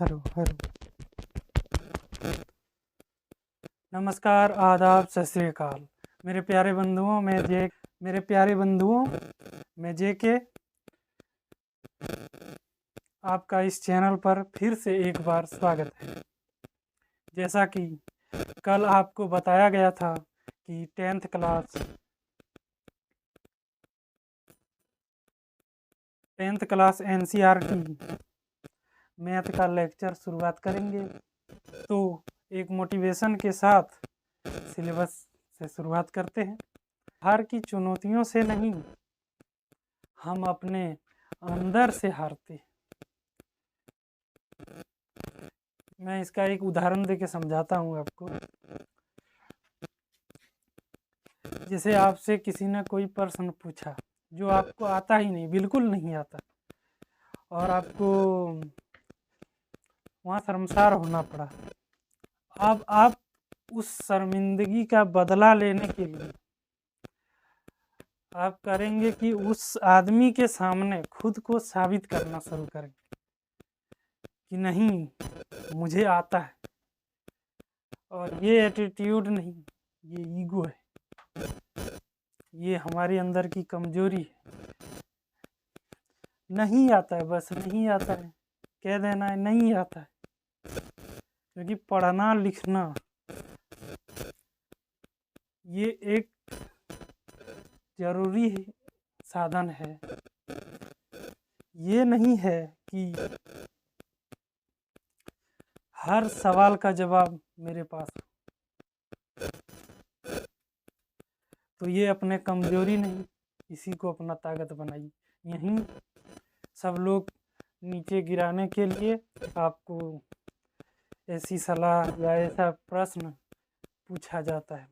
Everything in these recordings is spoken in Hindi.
Hello hello. नमस्कार, आदाब, सत श्री अकाल। मेरे प्यारे बंधुओं मैं जेके आपका इस चैनल पर फिर से एक बार स्वागत है। जैसा कि कल आपको बताया गया था कि 10th क्लास NCERT मैथ का लेक्चर शुरुआत करेंगे। तो एक मोटिवेशन के साथ सिलेबस से शुरुआत करते हैं। हार की चुनौतियों से नहीं, हम अपने अंदर से हारते हैं। मैं इसका एक उदाहरण देके समझाता हूँ आपको। जैसे आपसे किसी ने कोई प्रश्न पूछा जो आपको आता ही नहीं, बिल्कुल नहीं आता, और आपको वहाँ शर्मसार होना पड़ा। अब आप उस शर्मिंदगी का बदला लेने के लिए आप करेंगे कि उस आदमी के सामने खुद को साबित करना शुरू करेंगे कि नहीं, मुझे आता है। और ये एटीट्यूड नहीं, ये ईगो है, ये हमारे अंदर की कमजोरी है। नहीं आता है, बस नहीं आता है, कह देना है नहीं आता है। क्योंकि पढ़ना लिखना ये एक जरूरी साधन है। ये नहीं है कि हर सवाल का जवाब मेरे पास हो। तो ये अपने कमजोरी नहीं, इसी को अपना ताकत बनाइए। यहीं सब लोग नीचे गिराने के लिए आपको ऐसी सलाह या ऐसा प्रश्न पूछा जाता है।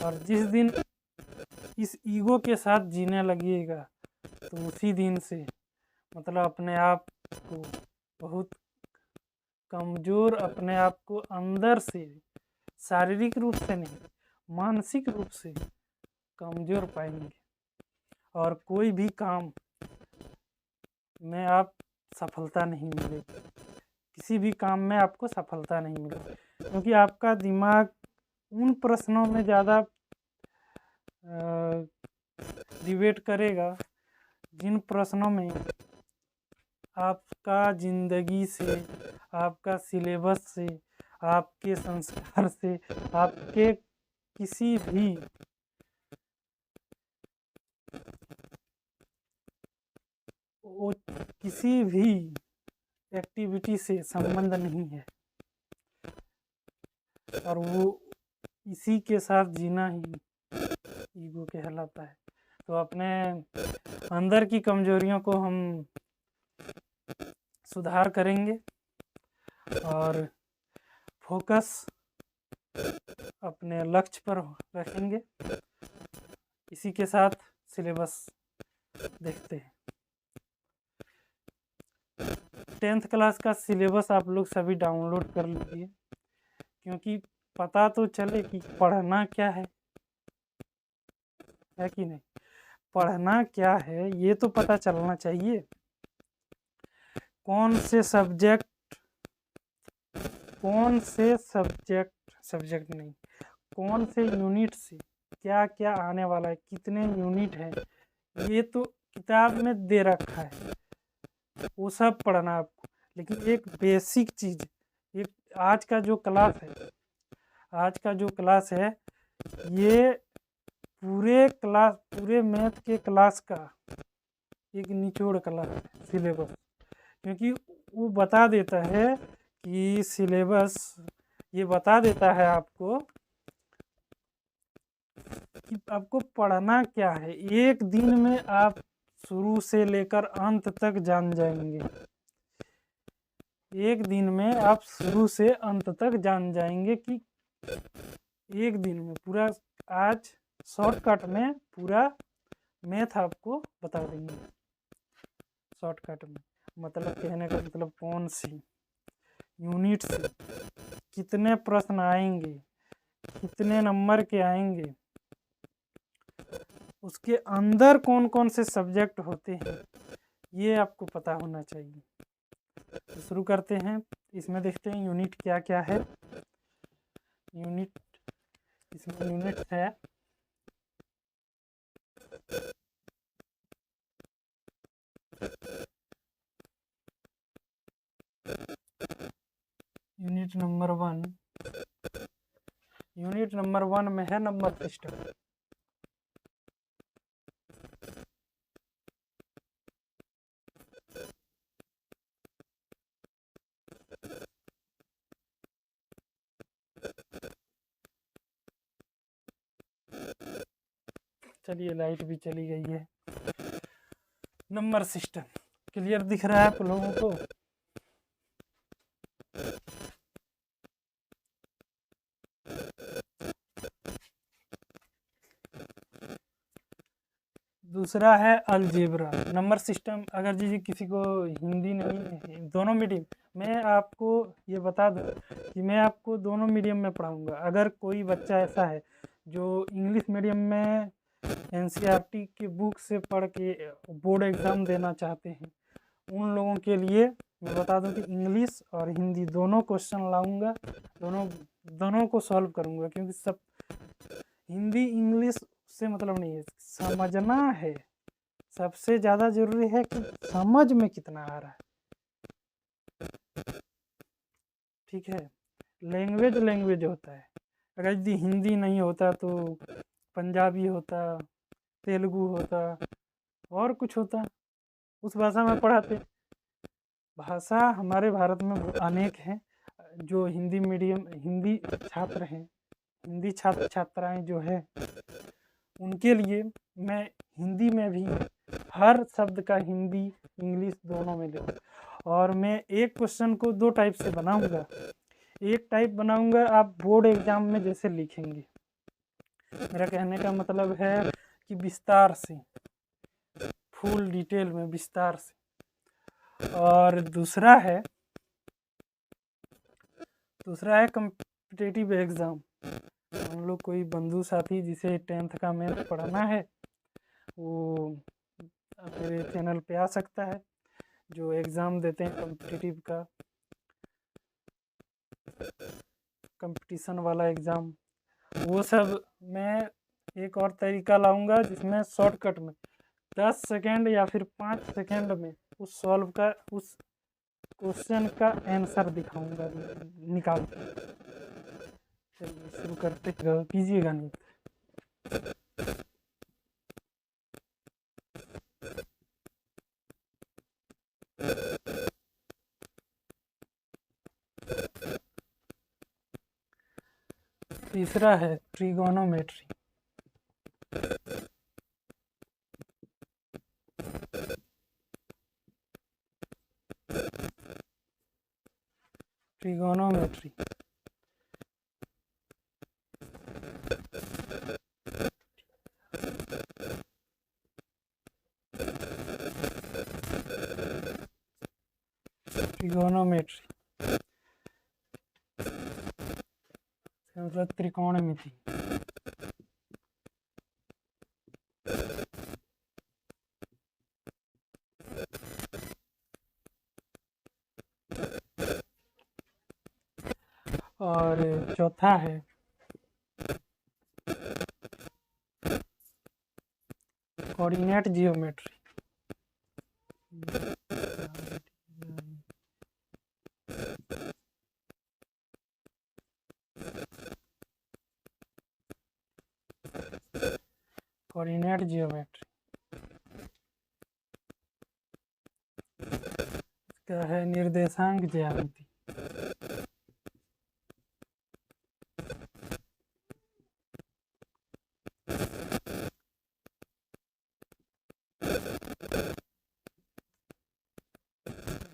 और जिस दिन इस ईगो के साथ जीने लगिएगा तो उसी दिन से मतलब अपने आप को बहुत कमज़ोर, अपने आप को अंदर से, शारीरिक रूप से नहीं, मानसिक रूप से कमज़ोर पाएंगे। और कोई भी काम में आप सफलता नहीं मिलेगी, किसी भी काम में आपको सफलता नहीं मिलेगी, क्योंकि आपका दिमाग उन प्रश्नों में ज़्यादा डिबेट करेगा जिन प्रश्नों में आपका ज़िंदगी से, आपका सिलेबस से, आपके संस्कार से, आपके किसी भी एक्टिविटी से संबंध नहीं है। और वो इसी के साथ जीना ही ईगो कहलाता है। तो अपने अंदर की कमजोरियों को हम सुधार करेंगे और फोकस अपने लक्ष्य पर रखेंगे। इसी के साथ सिलेबस देखते हैं। 10th क्लास का सिलेबस आप लोग सभी डाउनलोड कर लीजिए, क्योंकि पता तो चले कि पढ़ना क्या है कि नहीं। पढ़ना क्या है ये तो पता चलना चाहिए। कौन से सब्जेक्ट नहीं, कौन से यूनिट से क्या क्या आने वाला है, कितने यूनिट है, ये तो किताब में दे रखा है, वो सब पढ़ना आपको। लेकिन एक बेसिक चीज़, एक आज का जो क्लास है ये पूरे मैथ के क्लास का एक निचोड़ क्लास है, सिलेबस। क्योंकि वो बता देता है कि सिलेबस ये बता देता है आपको कि आपको पढ़ना क्या है। एक दिन में आप शुरू से लेकर अंत तक जान जाएंगे। एक दिन में आप शुरू से अंत तक जान जाएंगे कि एक दिन में पूरा, आज शॉर्टकट में पूरा मैथ आपको बता देंगे। शॉर्टकट में मतलब कहने का मतलब कौन सी यूनिट से कितने प्रश्न आएंगे, कितने नंबर के आएंगे, उसके अंदर कौन कौन से सब्जेक्ट होते हैं, ये आपको पता होना चाहिए। तो शुरू करते हैं। इसमें देखते हैं यूनिट क्या क्या है। यूनिट, इसमें यूनिट है यूनिट नंबर 1। यूनिट नंबर 1 में है नंबर सिस्टम। चलिए, लाइट भी चली गई है। नंबर सिस्टम क्लियर दिख रहा है आप लोगों को? दूसरा है अलजेब्रा। नंबर सिस्टम, अगर जी किसी को हिंदी नहीं, दोनों मीडियम, मैं आपको ये बता दूं कि मैं आपको दोनों मीडियम में पढ़ाऊंगा। अगर कोई बच्चा ऐसा है जो इंग्लिश मीडियम में एनसीईआरटी की बुक से पढ़ के बोर्ड एग्ज़ाम देना चाहते हैं, उन लोगों के लिए मैं बता दूं कि इंग्लिश और हिंदी दोनों क्वेश्चन लाऊंगा, दोनों को सॉल्व करूंगा। क्योंकि सब हिंदी इंग्लिश से मतलब नहीं है, समझना है। सबसे ज़्यादा ज़रूरी है कि समझ में कितना आ रहा है। ठीक है, लैंग्वेज लैंग्वेज होता है। अगर यदि हिंदी नहीं होता तो पंजाबी होता, तेलुगु होता, और कुछ होता, उस भाषा में पढ़ाते। भाषा हमारे भारत में अनेक हैं। जो हिंदी मीडियम, हिंदी छात्र हैं, हिंदी छात्र छात्राएं जो है, उनके लिए मैं हिंदी में भी हर शब्द का हिंदी इंग्लिश दोनों में लिखूँ। और मैं एक क्वेश्चन को 2 टाइप से बनाऊंगा। एक टाइप बनाऊंगा आप बोर्ड एग्जाम में जैसे लिखेंगे, मेरा कहने का मतलब है कि विस्तार से, फुल डिटेल में, विस्तार से। और दूसरा है कॉम्पिटिटिव एग्ज़ाम। हम लोग कोई बंधु साथी जिसे 10th का मैथ पढ़ना है, वो मेरे चैनल पे आ सकता है। जो एग्ज़ाम देते हैं कॉम्पिटिटिव का, कंपटीशन वाला एग्ज़ाम, वो सब मैं एक और तरीका लाऊंगा जिसमें शॉर्टकट में 10 सेकेंड या फिर 5 सेकेंड में उस क्वेश्चन का आंसर दिखाऊंगा, निकाल। चलिए शुरू करते, कीजिएगा नहीं। तीसरा है ट्रिगोनोमेट्री। ट्रिगोनोमेट्री ट्रिगोनोमेट्री मतलब त्रिकोणमिति। और चौथा है कोऑर्डिनेट जियोमेट्री। कोऑर्डिनेट जियोमेट्री क्या है? निर्देशांक ज्यामिति।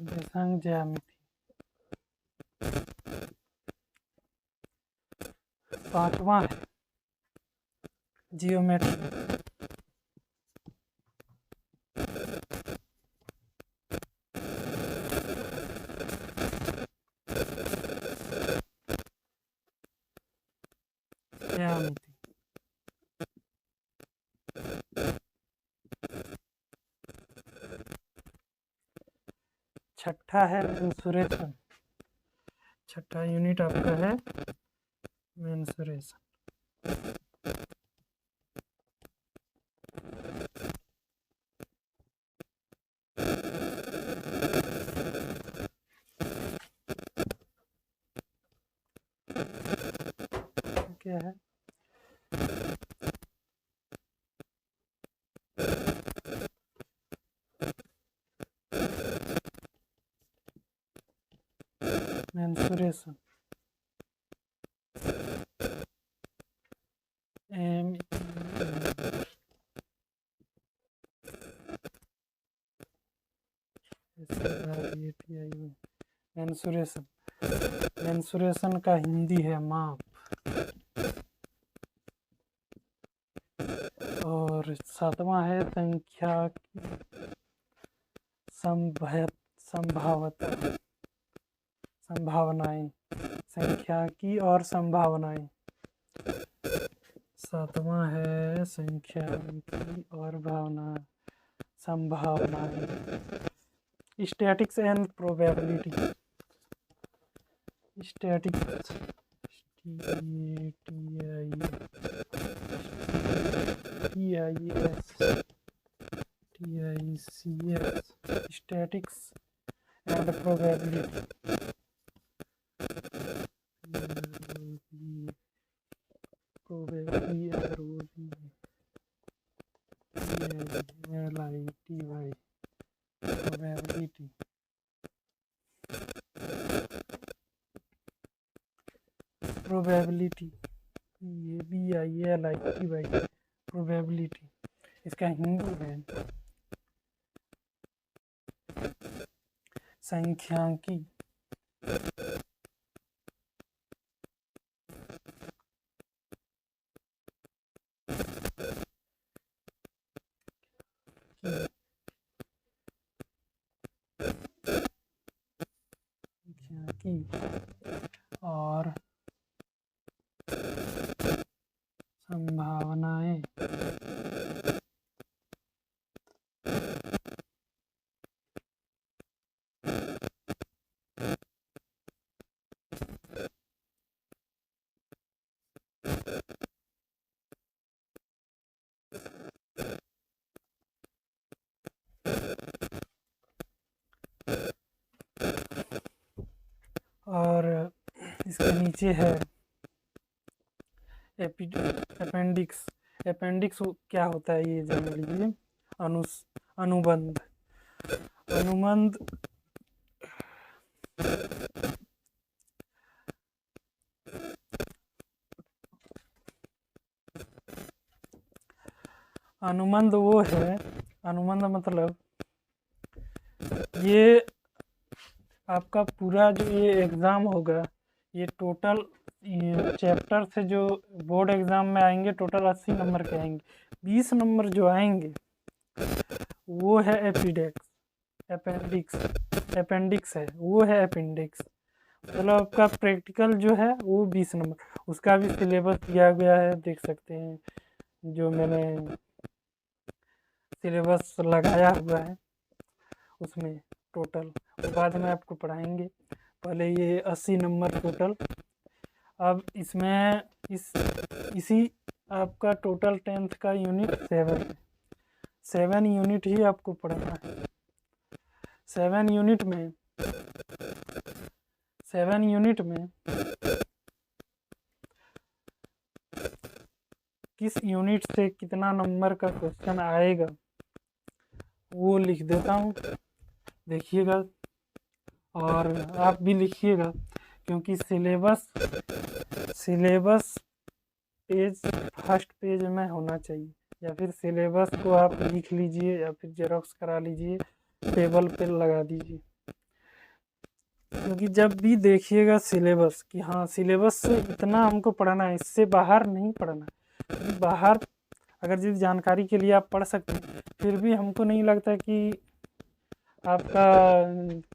निर्देशांक ज्यामिति। 5वां है जियोमेट्री। ज्यामिति। छठा है मेंसुरेशन। छठा यूनिट आपका है मेंसुरेशन। क्या है? Mensuration mensuration. मेंसुरेशन का हिंदी है माप। और सातवां है संख्या की संभावनाएं। संख्या की और संभावनाएं। सातवां है संख्या की और संभावनाएं। Statics and probability. Statics statics and probability. Probability ये भी आई है LIT भाई। प्रोबेबिलिटी इसका हिंदी है सांख्यिकी। और संभावनाएं। और इसके नीचे है अपेंडिक्स। अपेंडिक्स क्या होता है ये जान लीजिए। अनुबंध। अनुबंध अनुबंध वो है। अनुबंध मतलब ये आपका पूरा जो ये एग्ज़ाम होगा, ये टोटल ये चैप्टर से जो बोर्ड एग्ज़ाम में आएंगे टोटल 80 नंबर के आएंगे। 20 नंबर जो आएंगे वो है अपेंडिक्स है, वो है अपेंडिक्स। मतलब आपका प्रैक्टिकल जो है वो 20 नंबर। उसका भी सिलेबस दिया गया है, देख सकते हैं जो मैंने सिलेबस लगाया हुआ है उसमें टोटल। बाद में आपको पढ़ाएंगे। पहले ये 80 नंबर टोटल। अब इसमें इसी आपका टोटल 10th का यूनिट 7 है। 7 यूनिट ही आपको पढ़ना है। 7 यूनिट में किस यूनिट से कितना नंबर का क्वेश्चन आएगा वो लिख देता हूँ, देखिएगा। और आप भी लिखिएगा, क्योंकि सिलेबस पेज फर्स्ट पेज में होना चाहिए, या फिर सिलेबस को आप लिख लीजिए या फिर जेरोक्स करा लीजिए, टेबल पे लगा दीजिए। क्योंकि जब भी देखिएगा सिलेबस कि हाँ सिलेबस से इतना हमको पढ़ना है, इससे बाहर नहीं पढ़ना। बाहर अगर जिस जानकारी के लिए आप पढ़ सकते हैं, फिर भी हमको नहीं लगता कि आपका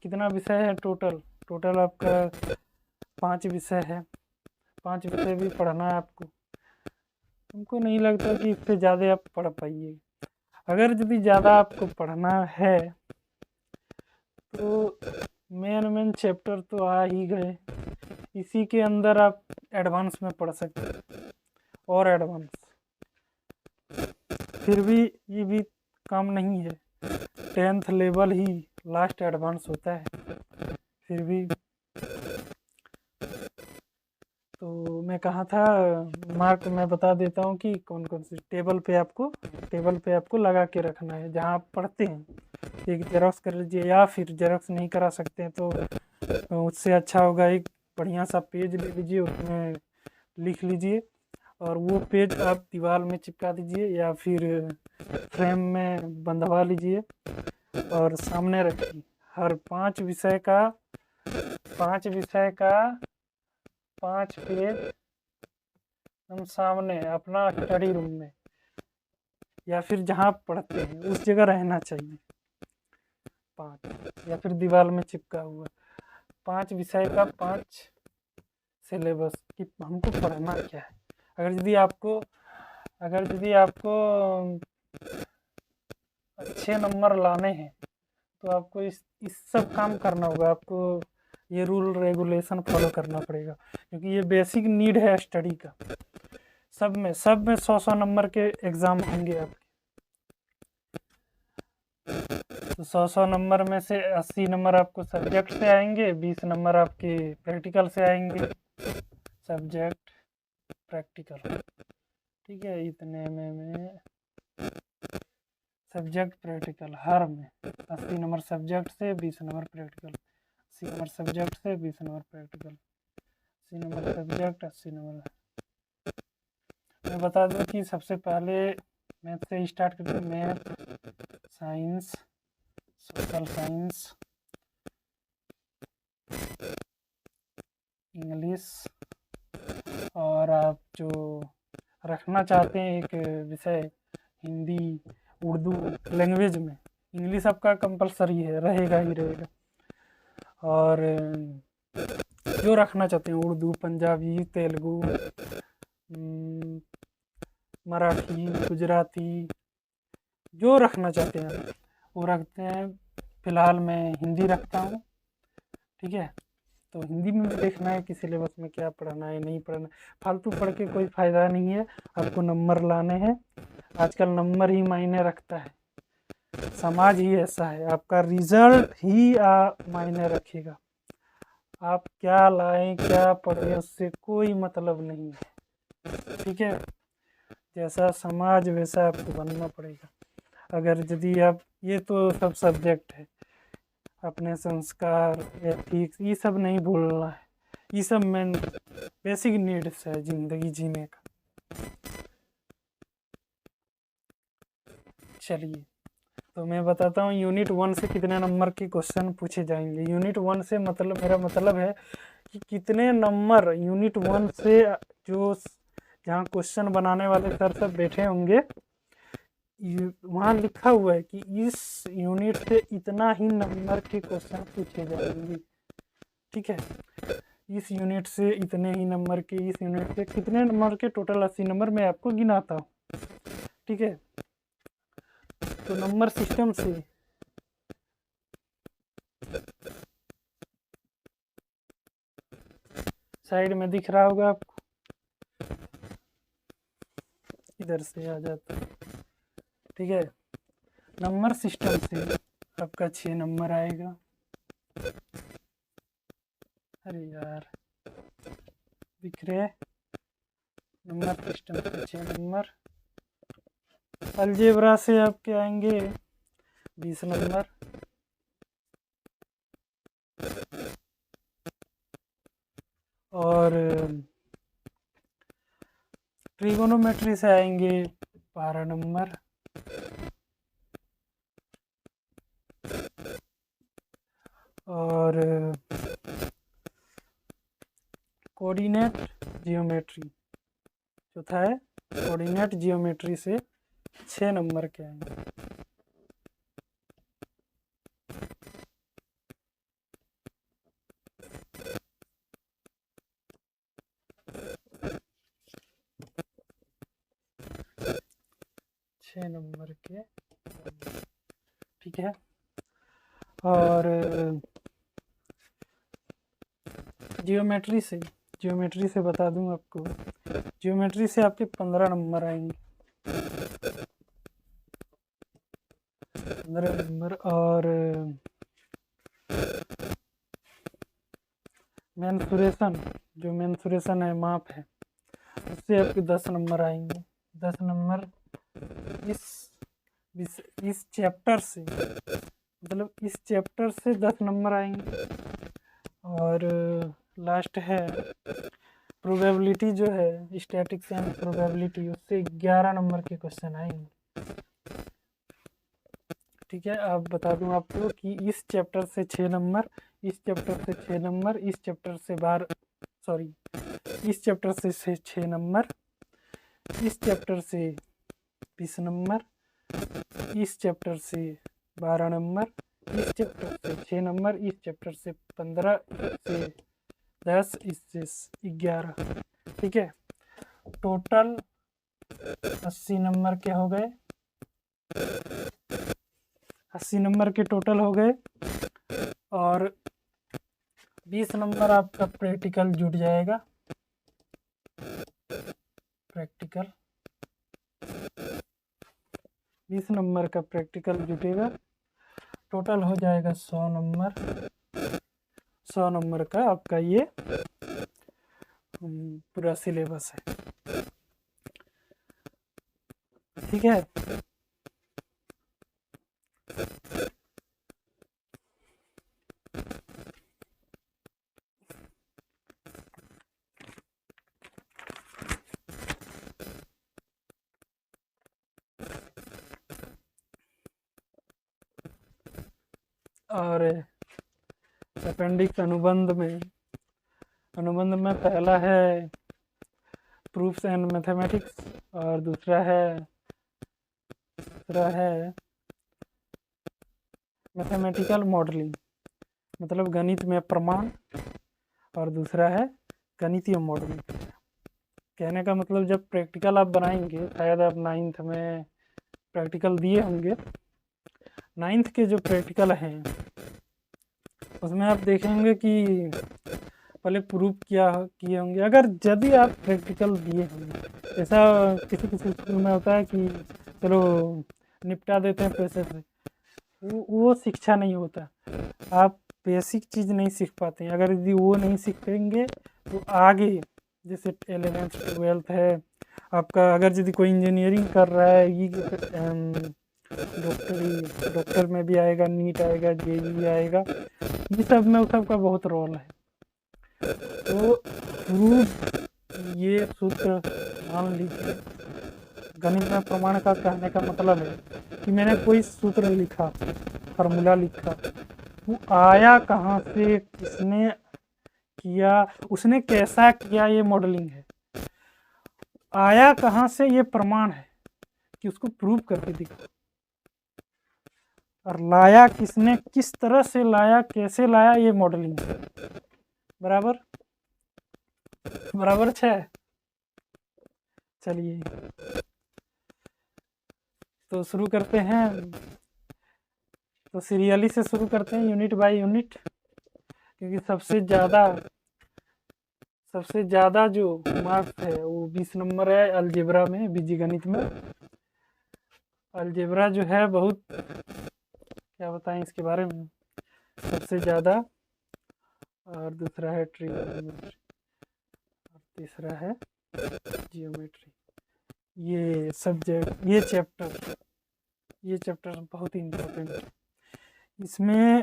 कितना विषय है टोटल आपका 5 विषय है। 5 विषय भी पढ़ना है आपको। हमको नहीं लगता कि इससे ज़्यादा आप पढ़ पाइए। अगर यदि ज़्यादा आपको पढ़ना है तो मेन चैप्टर तो आ ही गए, इसी के अंदर आप एडवांस में पढ़ सकते हैं और एडवांस। फिर भी ये भी काम नहीं है, 10th लेवल ही लास्ट एडवांस होता है। फिर भी तो मैं कहा था, मार्क मैं बता देता हूँ कि कौन कौन सी टेबल पे आपको लगा के रखना है जहाँ आप पढ़ते हैं। एक जेरॉक्स कर लीजिए, या फिर जेरॉक्स नहीं करा सकते हैं तो उससे अच्छा होगा एक बढ़िया सा पेज ले लीजिए, उसमें लिख लीजिए और वो पेज आप दीवार में चिपका दीजिए या फिर फ्रेम में बंधवा लीजिए और सामने रखिए। हर 5 विषय का 5 पेज हम सामने अपना स्टडी रूम में या फिर जहाँ आप पढ़ते हैं उस जगह रहना चाहिए। 5 या फिर दीवार में चिपका हुआ 5 विषय का 5 सिलेबस कि हमको पढ़ना क्या है। अगर यदि आपको अच्छे नंबर लाने हैं तो आपको इस सब काम करना होगा। आपको ये रूल रेगुलेशन फॉलो करना पड़ेगा, क्योंकि ये बेसिक नीड है स्टडी का। सब में 100 नंबर के एग्ज़ाम होंगे आपके, तो 100 नंबर में से 80 नंबर आपको सब्जेक्ट से आएंगे, 20 नंबर आपके प्रैक्टिकल से आएंगे। सब्जेक्ट प्रैक्टिकल, ठीक है, इतने में सब्जेक्ट प्रैक्टिकल हर में 80 नंबर सब्जेक्ट से, 20 नंबर प्रैक्टिकल। 80 नंबर सब्जेक्ट से, 20 number practical. 80 number subject, 80 number. मैं बता दूं कि सबसे पहले मैथ से स्टार्ट करते हैं। Math, science, social science, English, और आप जो रखना चाहते हैं एक विषय हिंदी, उर्दू लैंग्वेज में, इंग्लिश आपका कंपलसरी है, रहेगा ही रहेगा। और जो रखना चाहते हैं उर्दू, पंजाबी, तेलुगु, मराठी, गुजराती, जो रखना चाहते हैं वो रखते हैं। फ़िलहाल मैं हिंदी रखता हूँ, ठीक है। तो हिंदी में भी देखना है कि सिलेबस में क्या पढ़ना है, नहीं पढ़ना। फालतू पढ़ के कोई फ़ायदा नहीं है, आपको नंबर लाने हैं। आजकल नंबर ही मायने रखता है, समाज ही ऐसा है, आपका रिजल्ट ही मायने रखेगा। आप क्या लाएं, क्या पढ़ें, उससे कोई मतलब नहीं है, ठीक है। जैसा समाज वैसा आपको बनना पड़ेगा। अगर यदि आप, ये तो सब सब्जेक्ट है, अपने संस्कार, एथिक्स, ये सब नहीं भूलना है। ये सब मेन बेसिक नीड्स है ज़िंदगी जीने का। चलिए, तो मैं बताता हूँ यूनिट 1 से कितने नंबर के क्वेश्चन पूछे जाएंगे। यूनिट 1 से मतलब, मेरा मतलब है कि कितने नंबर यूनिट 1 से, जो जहाँ क्वेश्चन बनाने वाले सर सब बैठे होंगे, वहाँ लिखा हुआ है कि इस यूनिट से इतना ही नंबर के क्वेश्चन पूछे जाएंगे, ठीक है। इस यूनिट से इतने ही नंबर के, इस यूनिट से कितने नंबर के, टोटल 80 नंबर मैं आपको गिनाता हूँ, ठीक है। तो नंबर सिस्टम से साइड में दिख रहा होगा आपको, इधर से आ जाता है, ठीक है। नंबर सिस्टम से आपका 6 नंबर आएगा। अरे यार, दिख रहे, नंबर सिस्टम से 6 नंबर। अलजेब्रा से आपके आएंगे 20 नंबर। और ट्रिगोनोमेट्री से आएंगे 12 नंबर। और कोऑर्डिनेट जियोमेट्री, चौथा है कोऑर्डिनेट जियोमेट्री से 6 नंबर के आएंगे। 6 नंबर के, ठीक है। और जियोमेट्री से बता दूं आपको, जियोमेट्री से आपके 15 नंबर आएंगे, 15 नंबर। और मेंसुरेशन है, माप है, उससे आपके 10 नंबर आएंगे। 10 नंबर इस चैप्टर से, मतलब इस चैप्टर से 10 नंबर आएंगे। और लास्ट है प्रोबेबिलिटी, जो है स्टैटिक्स एंड प्रोबेबिलिटी, उससे 11 नंबर के क्वेश्चन आएंगे, ठीक है। अब बता दूं आपको कि इस चैप्टर से 6 नंबर, इस चैप्टर से 6 नंबर, इस चैप्टर से 6 नंबर, इस चैप्टर से 20 नंबर, इस चैप्टर से 12 नंबर, इस चैप्टर से 6 नंबर, इस चैप्टर से 15, इससे 10, इससे 11, ठीक है। टोटल 80 नंबर के हो गए, 80 नंबर के टोटल हो गए। और 20 नंबर आपका प्रैक्टिकल जुट जाएगा, प्रैक्टिकल 20 नंबर का प्रैक्टिकल जुटेगा, टोटल हो जाएगा 100 नंबर। 100 नंबर का आपका ये पूरा सिलेबस है, ठीक है। और अपेंडिक्स अनुबंध में पहला है प्रूफ्स एंड मैथमेटिक्स, और दूसरा है मैथमेटिकल मॉडलिंग, मतलब गणित में प्रमाण, और दूसरा है गणितीय मॉडलिंग। कहने का मतलब जब प्रैक्टिकल आप बनाएंगे, शायद आप 9th में प्रैक्टिकल दिए होंगे, 9th के जो प्रैक्टिकल हैं उसमें आप देखेंगे कि पहले प्रूफ किए होंगे, अगर यदि आप प्रैक्टिकल दिए होंगे। ऐसा किसी स्कूल में होता है कि चलो निपटा देते हैं पैसे से, वो शिक्षा नहीं होता। आप बेसिक चीज़ नहीं सीख पाते हैं, अगर यदि वो नहीं सीखेंगे तो आगे, जैसे 11th 12th है आपका, अगर यदि कोई इंजीनियरिंग कर रहा है, ये डॉक्टर में भी आएगा, नीट आएगा, जेईई आएगा, ये सब में उस सब का बहुत रोल है। तो प्रूफ ये सूत्र मान लीजिए, गणित में प्रमाण का कहने का मतलब है कि मैंने कोई सूत्र लिखा, फार्मूला लिखा, वो आया कहाँ से, किसने किया, उसने कैसा किया, ये मॉडलिंग है। आया कहाँ से ये प्रमाण है कि उसको प्रूव करके दिखा, और लाया किसने, किस तरह से लाया, कैसे लाया, ये मॉडलिंग है। बराबर है। चलिए तो शुरू करते हैं, तो सीरियली से शुरू करते हैं, यूनिट बाय यूनिट, क्योंकि सबसे ज़्यादा जो मार्क्स है वो 20 नंबर है अलजेब्रा में, बीजगणित में। अलजेब्रा जो है बहुत, क्या बताएं इसके बारे में, सबसे ज़्यादा। और दूसरा है ट्रिग्नोमेट्री, और तीसरा है जियोमेट्री। ये सब्जेक्ट, ये चैप्टर बहुत ही इम्पोर्टेंट है। इसमें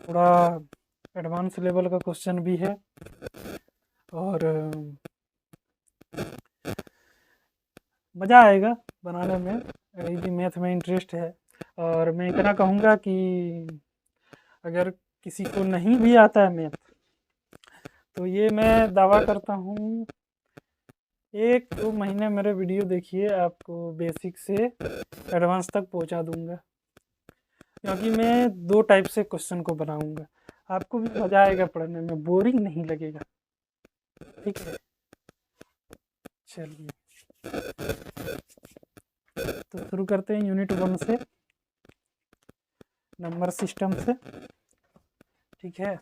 थोड़ा एडवांस लेवल का क्वेश्चन भी है, और मज़ा आएगा बनाने में, यदि मैथ में इंटरेस्ट है। और मैं इतना कहूँगा कि अगर किसी को नहीं भी आता है मैथ, तो ये मैं दावा करता हूँ 1-2 महीने मेरे वीडियो देखिए, आपको बेसिक से एडवांस तक पहुँचा दूँगा, क्योंकि मैं 2 टाइप से क्वेश्चन को बनाऊँगा। आपको भी मज़ा आएगा पढ़ने में, बोरिंग नहीं लगेगा, ठीक है। चलिए। तो शुरू करते हैं यूनिट 1 से, नंबर सिस्टम से। ठीक है,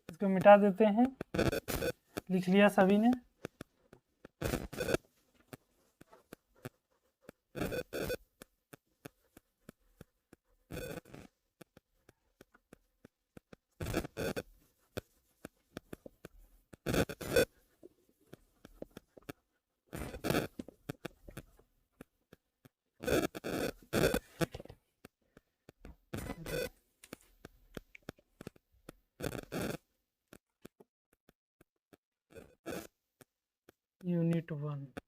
इसको मिटा देते हैं। लिख लिया सभी ने? यूनिट 1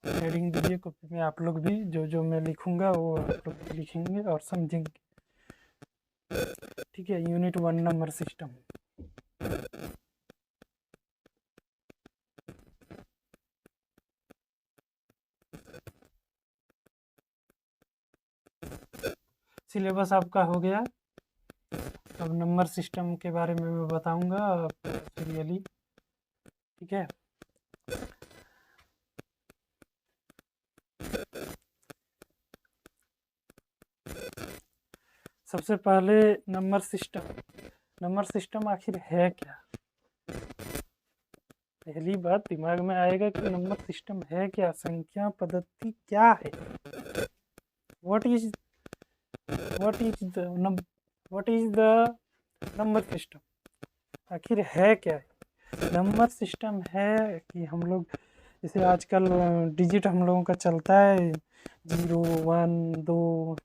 हेडिंग दीजिए कॉपी में आप लोग भी, जो जो मैं लिखूंगा वो आप लोग भी लिखेंगे और समझेंगे। ठीक है, यूनिट 1 नंबर सिस्टम। सिलेबस आपका हो गया। अब नंबर सिस्टम के बारे में मैं बताऊंगा सीरियली। ठीक है, सबसे पहले नंबर सिस्टम आखिर है क्या? पहली बात दिमाग में आएगा कि नंबर सिस्टम है क्या, संख्या पद्धति क्या है। What is the number system, आखिर है क्या? नंबर सिस्टम है कि हम लोग जैसे आजकल डिजिट हम लोगों का चलता है 0 1 2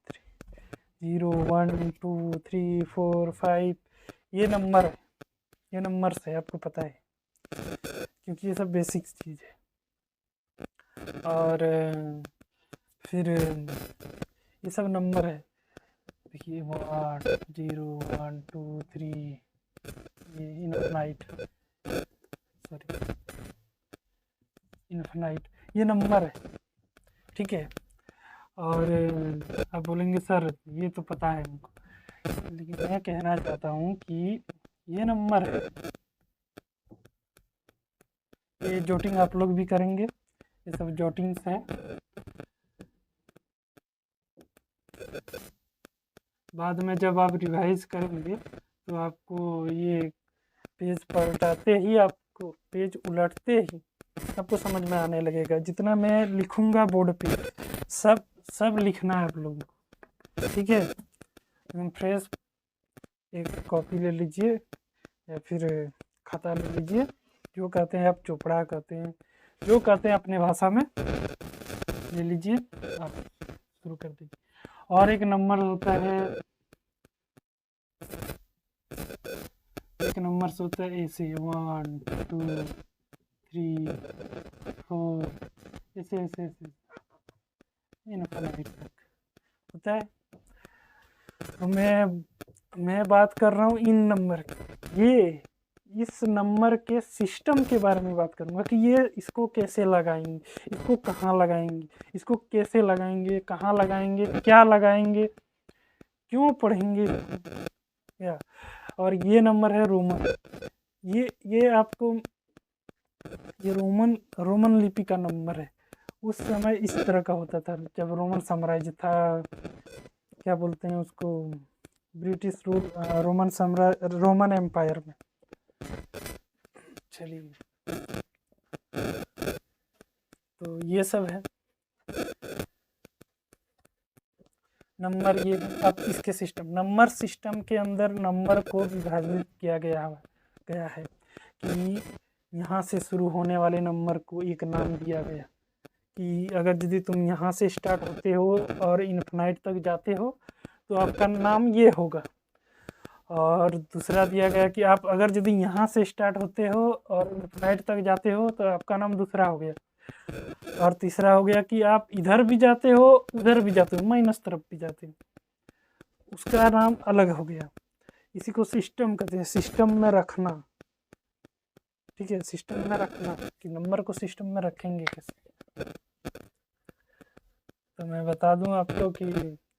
0 1 2 3 4 5, ये नंबर है, ये नंबर्स है, आपको पता है क्योंकि ये सब बेसिक चीज़ है। और फिर ये सब नंबर है, देखिए 1 0 1 2 3, ये इनफाइनाइट, ये नंबर है। ठीक है, और आप बोलेंगे सर ये तो पता है हमको, लेकिन मैं कहना चाहता हूँ कि ये नंबर है। ये जोटिंग आप लोग भी करेंगे, ये सब जोटिंग्स हैं। बाद में जब आप रिवाइज करेंगे तो आपको ये पेज पलटाते ही, आपको पेज उलटते ही आपको समझ में आने लगेगा। जितना मैं लिखूंगा बोर्ड पे सब लिखना है आप लोगों को। ठीक है, फ्रेश एक कॉपी ले लीजिए या फिर खाता ले लीजिए, जो कहते हैं आप, चोपड़ा कहते हैं, जो कहते हैं अपने भाषा में, ले लीजिए, आप शुरू कर दीजिए। और एक नंबर होता है, एक नंबर से होता है ऐसे 1 2 3 4, ऐसे ऐसे ऐसे इनफाइनाइट तक होता है। तो मैं बात कर रहा हूँ इन नंबर की, ये इस नंबर के सिस्टम के बारे में बात करूँगा कि ये इसको कैसे लगाएंगे, इसको कहाँ लगाएंगे, इसको कैसे लगाएंगे, कहाँ लगाएंगे, क्या लगाएंगे, क्यों पढ़ेंगे या। और ये नंबर है रोमन, ये आपको, ये रोमन लिपि का नंबर है। उस समय इस तरह का होता था जब रोमन साम्राज्य था, क्या बोलते हैं उसको, ब्रिटिश रूल, रोमन एम्पायर में। चलिए, तो ये सब है नंबर। ये अब इसके सिस्टम, नंबर सिस्टम के अंदर नंबर को विभाजित किया गया है कि यहाँ से शुरू होने वाले नंबर को एक नाम दिया गया कि अगर यदि तुम यहाँ से स्टार्ट होते हो और इन्फिनाइट तक जाते हो तो आपका नाम ये होगा। और दूसरा दिया गया कि आप अगर यदि यहाँ से स्टार्ट होते हो और इन्फिनाइट तक जाते हो तो आपका नाम दूसरा हो गया। और तीसरा हो गया कि आप इधर भी जाते हो उधर भी जाते हो, माइनस तरफ भी जाते हो, उसका नाम अलग हो गया। इसी को सिस्टम कहते हैं, सिस्टम में रखना। ठीक है, सिस्टम में रखना कि नंबर को सिस्टम में रखेंगे कैसे। तो मैं बता दूं आपको कि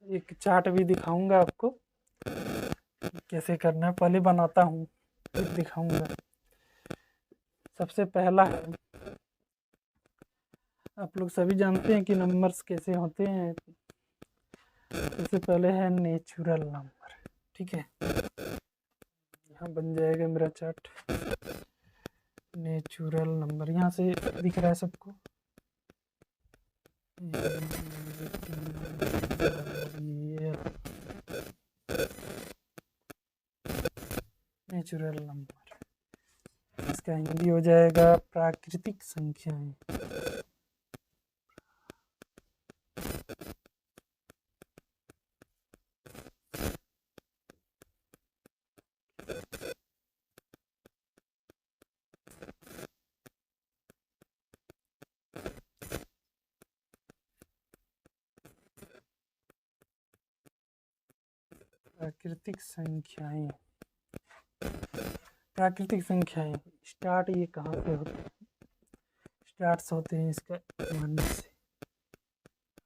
एक चार्ट भी दिखाऊंगा आपको कैसे करना है, पहले बनाता हूँ फिर दिखाऊंगा। सबसे पहला है आप लोग सभी जानते हैं कि नंबर्स कैसे होते हैं। सबसे पहले है नेचुरल नंबर, ठीक है। यहाँ बन जाएगा मेरा चार्ट। नेचुरल नंबर यहाँ से दिख रहा है सबको। नेचुरल नंबर, इसका हिंदी हो जाएगा प्राकृतिक संख्याएं। प्राकृतिक संख्याएं, प्राकृतिक संख्याएं स्टार्ट ये कहाँ से होते हैं? स्टार्ट्स होते हैं इसका 1 से।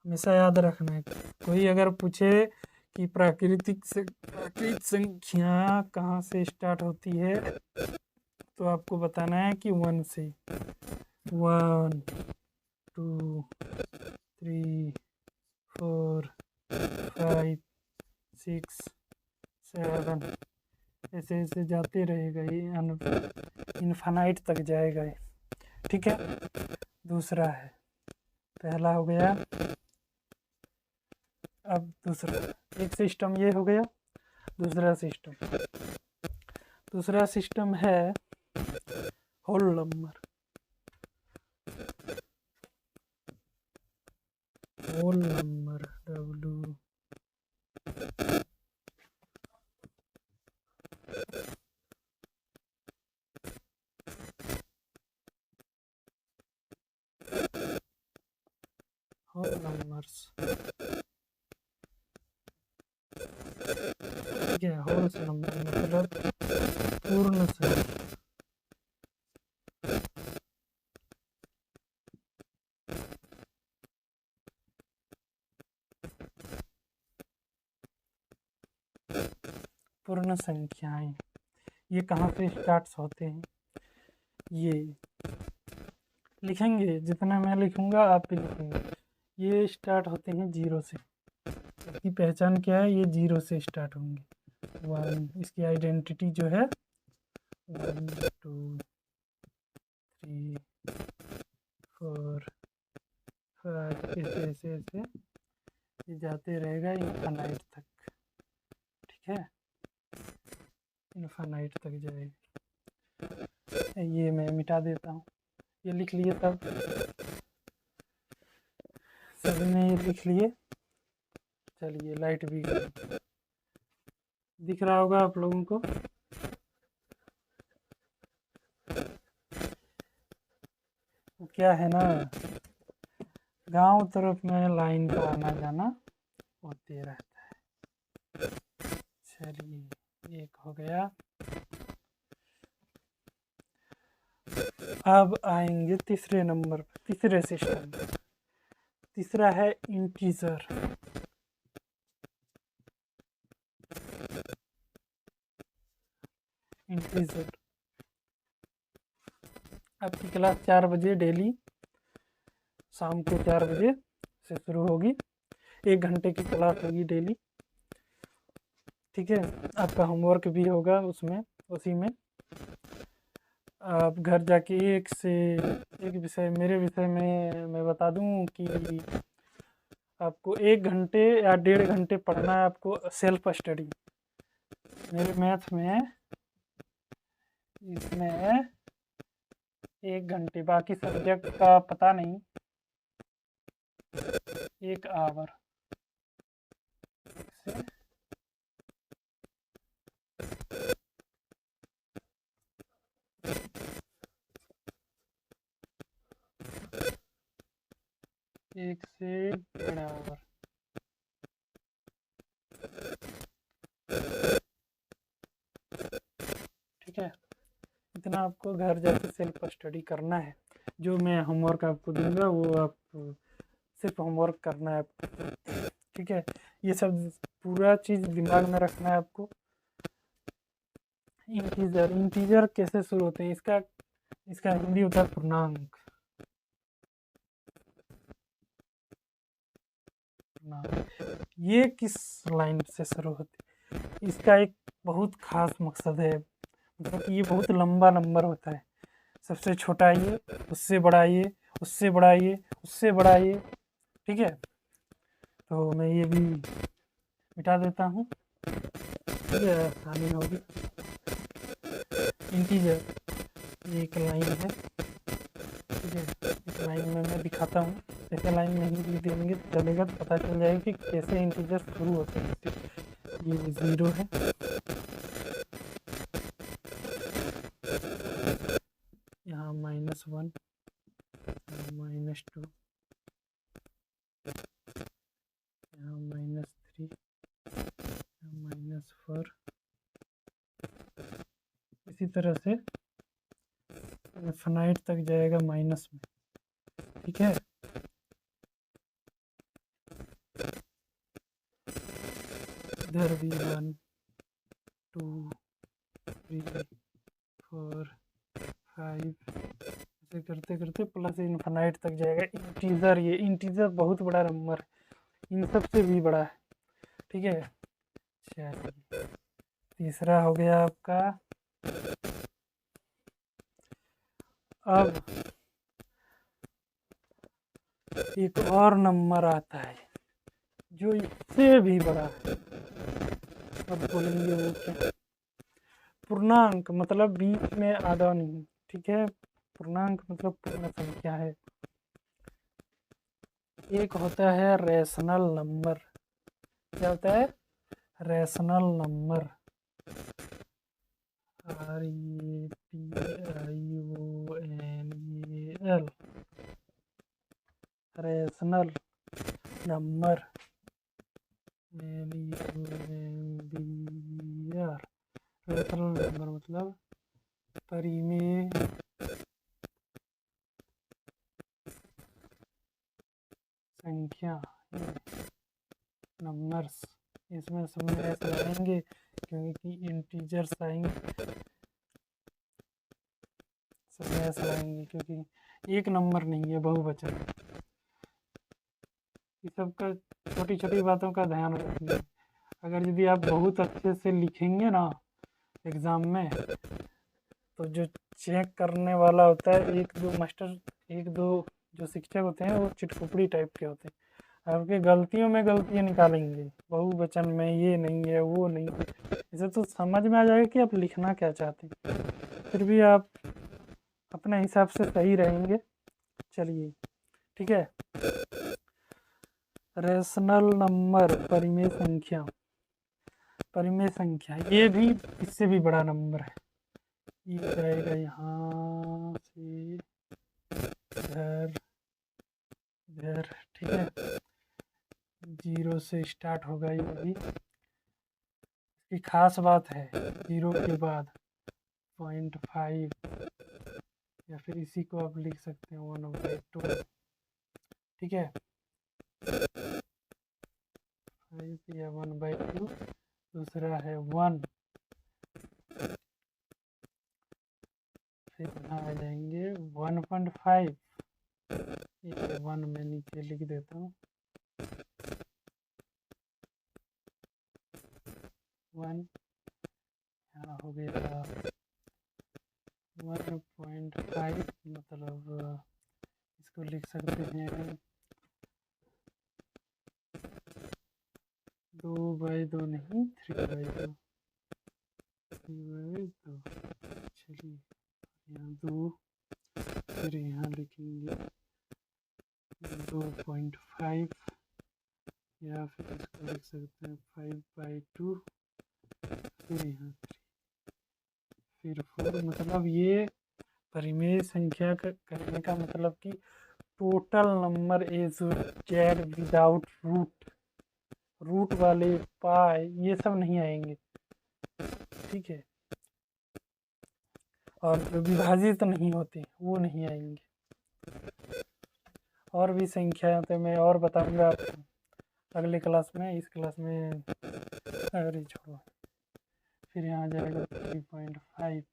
हमेशा याद रखना है, कोई अगर पूछे कि प्राकृतिक संख्या कहाँ से स्टार्ट होती है तो आपको बताना है कि 1 से। 1 2 3 4 5 6 7 ऐसे ऐसे जाते रहेगा, ये इनफाइनाइट तक जाएगा ये, ठीक है। दूसरा है, पहला हो गया। अब दूसरा, एक सिस्टम ये हो गया। दूसरा सिस्टम है whole number. Whole number W whole numbers, ठीक है। होल नंबर मतलब पूर्ण संख्या। पूर्ण संख्याएं ये कहाँ से स्टार्ट होते हैं? ये लिखेंगे, जितना मैं लिखूंगा आप भी लिखेंगे। ये स्टार्ट होते हैं 0 से। इसकी पहचान क्या है? ये 0 से स्टार्ट होंगे। 1, इसकी आइडेंटिटी जो है 1 2 3 4 5 ऐसे ऐसे ऐसे ये जाते रहेगा इनफाइनाइट तक, ठीक है। इनफाइनाइट तक जाएगा। ये मैं मिटा देता हूँ, ये लिख लिए तब सबने ये लिख लिए। चलिए लाइट भी दिख रहा होगा आप लोगों को। क्या है ना, गांव तरफ में लाइन का आना जाना होते रहता है। चलिए एक हो गया। अब आएंगे तीसरे नंबर पर, तीसरे सिस्टम। तीसरा है इंटीजर। इंटीजर आपकी क्लास 4 बजे डेली शाम को 4 बजे से शुरू होगी। 1 घंटे की क्लास होगी डेली, ठीक है। आपका होमवर्क भी होगा उसमें, उसी में आप घर जाके एक से एक विषय, मेरे विषय में मैं बता दूं कि आपको 1 घंटे या 1.5 घंटे पढ़ना है आपको सेल्फ स्टडी। मेरे मैथ में इसमें 1 घंटे, बाकी सब्जेक्ट का पता नहीं, 1 आवर से एक से 1.5 आवर, ठीक है। इतना आपको घर जाके सेल्फ स्टडी करना है। जो मैं होमवर्क आपको दूंगा वो आप सिर्फ होमवर्क करना है आपको, ठीक है। ये सब पूरा चीज़ दिमाग में रखना है आपको। इंटीजर कैसे शुरू होते हैं? इसका हिंदी होता है पूर्णांक। पूर्णांक। ये किस लाइन से शुरू होती है? इसका एक बहुत खास मकसद है, मतलब कि ये बहुत लंबा नंबर होता है। सबसे छोटा ये, उससे बड़ा ये, उससे बड़ा ये, उससे बड़ा ये, ठीक है। तो मैं ये भी मिटा देता हूँ, ठीक है, आसानी होगी। इंटीजर, ये एक लाइन है, ठीक है। इस लाइन में मैं दिखाता हूँ, ऐसे लाइन नहीं लिख देंगे तो चलेगा, तो पता चल जाएगा कि कैसे इंटीजर शुरू होते हैं। ये 0 है, यहाँ -1, -2, यहाँ -3, -4, इसी तरह से इनफिनाइट तक जाएगा माइनस में, ठीक है। इधर भी 1, 2, 3, 4, 5, ऐसे करते करते प्लस इनफिनाइट तक जाएगा। इंटीजर, ये इंटीजर बहुत बड़ा नंबर है, इन सब से भी बड़ा है, ठीक है। चलिए, तीसरा हो गया आपका। अब एक और नंबर आता है जो इससे भी बड़ा है, अब बोलेंगे वो क्या? पूर्णांक मतलब बीच में आधा नहीं, ठीक है। पूर्णांक मतलब पूर्ण संख्या है। एक होता है रैशनल नंबर। क्या होता है? Rational number, RETIONAL, rational number, NUMBR। Rational number मतलब परिमेय संख्या, नंबर्स। इसमें सब में ऐसे लगाएंगे क्योंकि इंटीजर्स आएंगे, सब में ऐसे लगाएंगे क्योंकि एक नंबर नहीं है, बहुवचन। ये सब का छोटी छोटी बातों का ध्यान रखेंगे। अगर यदि आप बहुत अच्छे से लिखेंगे ना एग्ज़ाम में, तो जो चेक करने वाला होता है, एक दो जो शिक्षक होते हैं वो चिटकुपड़ी टाइप के होते हैं, आपके गलतियों में गलतियाँ निकालेंगे। बहुवचन में ये नहीं है, वो नहीं है, इसे तो समझ में आ जाएगा कि आप लिखना क्या चाहते हैं, फिर भी आप अपने हिसाब से सही रहेंगे। चलिए, ठीक है। रैशनल नंबर, परिमेय संख्या, परिमेय संख्या ये भी इससे भी बड़ा नंबर है। ये जाएगा यहाँ से इधर इधर, ठीक है। 0 से स्टार्ट होगा ये भी। इसकी खास बात है 0 के बाद 0.5, या फिर इसी को आप लिख सकते हैं 1/2, ठीक है। 5 या 1/2, दूसरा है 1, फिर यहाँ आ जाएंगे 1.5, ये 1 में नीचे लिख देता हूँ, 1, यहाँ हो गया 1.5, मतलब इसको लिख सकते हैं 2/2 नहीं, 3/2, 3/2। चलिए, यहाँ 2, फिर यहाँ लिखेंगे 2.5, या फिर इसको लिख सकते हैं 5/2, फिर यहाँ 3, फिर 4। मतलब ये परिमेय संख्या का करने का मतलब कि total number is Z without root, root वाले पाई ये सब नहीं आएंगे, ठीक है। और जो विभाजित नहीं होते वो नहीं आएंगे। और भी संख्याएं तो मैं और बताऊंगा आपको अगले क्लास में। इस क्लास में अरे छोड़ो। फिर यहाँ जाएगा 3.5,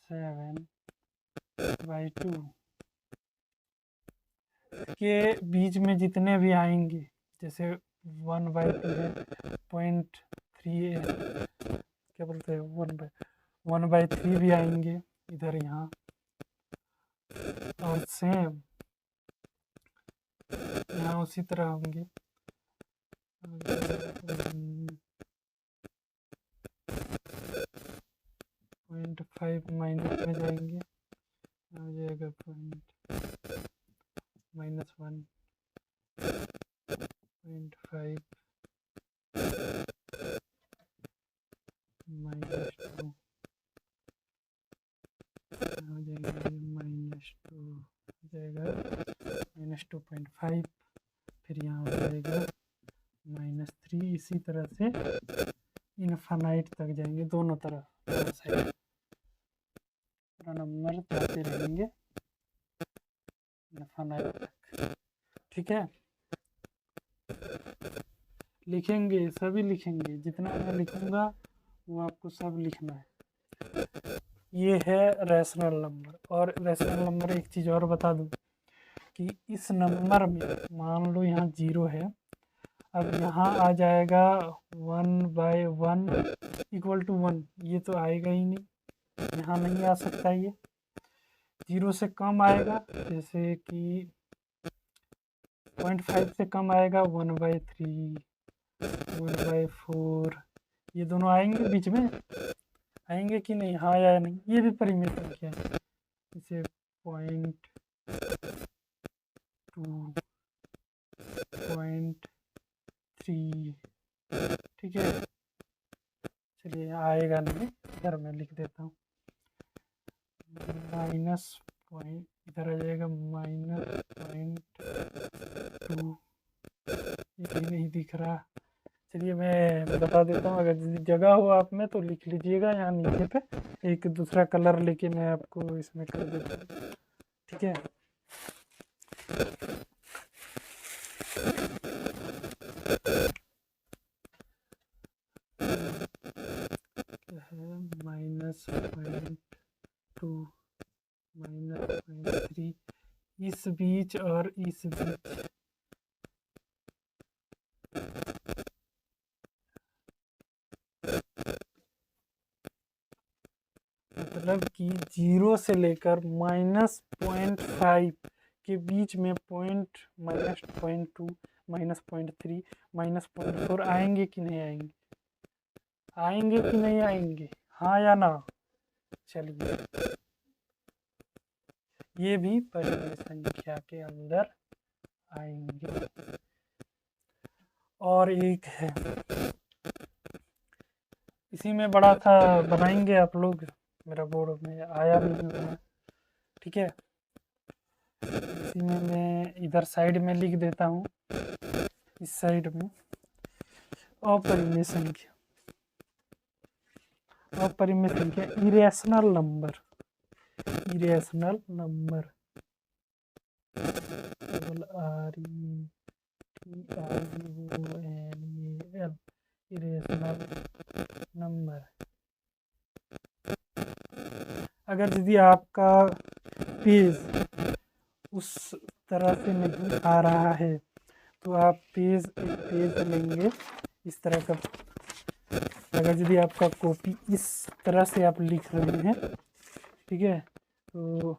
7/2, इसके बीच में जितने भी आएंगे, जैसे 1/2 है, 0.3 है, क्या बोलते हैं, 1/3 भी आएंगे इधर यहाँ, और सेम यहाँ उसी तरह होंगे। 0.5 माइनस में जाएंगे, हो जाएगा -1, 0.5 -2 हो जाएगा, -2 हो जाएगा, -2.5, फिर यहाँ हो जाएगा -3। इसी तरह से इनफाइनाइट तक जाएंगे, दोनों तरफ साइड पूरा नंबर जाते रहेंगे इनफाइनाइट तक। ठीक है, लिखेंगे, सभी लिखेंगे, जितना मैं लिखूंगा वो आपको सब लिखना है। ये है रैशनल नंबर। और रैशनल नंबर एक चीज़ और बता दूं कि इस नंबर में मान लो यहाँ 0 है, अब यहाँ आ जाएगा 1/1 = 1, ये तो आएगा ही नहीं, यहाँ नहीं आ सकता। ये 0 से कम आएगा, जैसे कि 0.5 से कम आएगा 1/3, 1/4, ये दोनों आएंगे, बीच में आएंगे कि नहीं, हाँ या नहीं, ये भी परिमेय संख्या है। इसे 0.2, 0.3, ठीक है। चलिए, आएगा नहीं, इधर मैं लिख देता हूँ, माइनस पॉइंट, इधर आ जाएगा -0.2, ये भी नहीं दिख रहा। चलिए मैं बता देता हूँ, अगर जगह हो आप में तो लिख लीजिएगा यहाँ नीचे पे, एक दूसरा कलर लेके मैं आपको इसमें कर देता हूँ। ठीक है, -0.2 -0.3, इस बीच और इस बीच मतलब कि 0 से लेकर -0.5 के बीच में -0.2, -0.3, -0.4 आएंगे कि नहीं आएंगे, आएंगे कि नहीं आएंगे, हाँ या ना। चलिए, ये भी परिमेय संख्या के अंदर आएंगे। और एक है, इसी में बड़ा था, बनाएंगे आप लोग, मेरा बोर्ड में आया नहीं है। ठीक है, इसी में मैं इधर साइड में लिख देता हूँ, इस साइड में अपरिमेय संख्या, अपरिमेय संख्या, irrational number, irrational number, RETIONAL, irrational number. अगर यदि आपका पेज उस तरह से नहीं आ रहा है तो आप एक पेज लेंगे इस तरह का। अगर यदि आपका कॉपी इस तरह से आप लिख रहे हैं, ठीक है, तो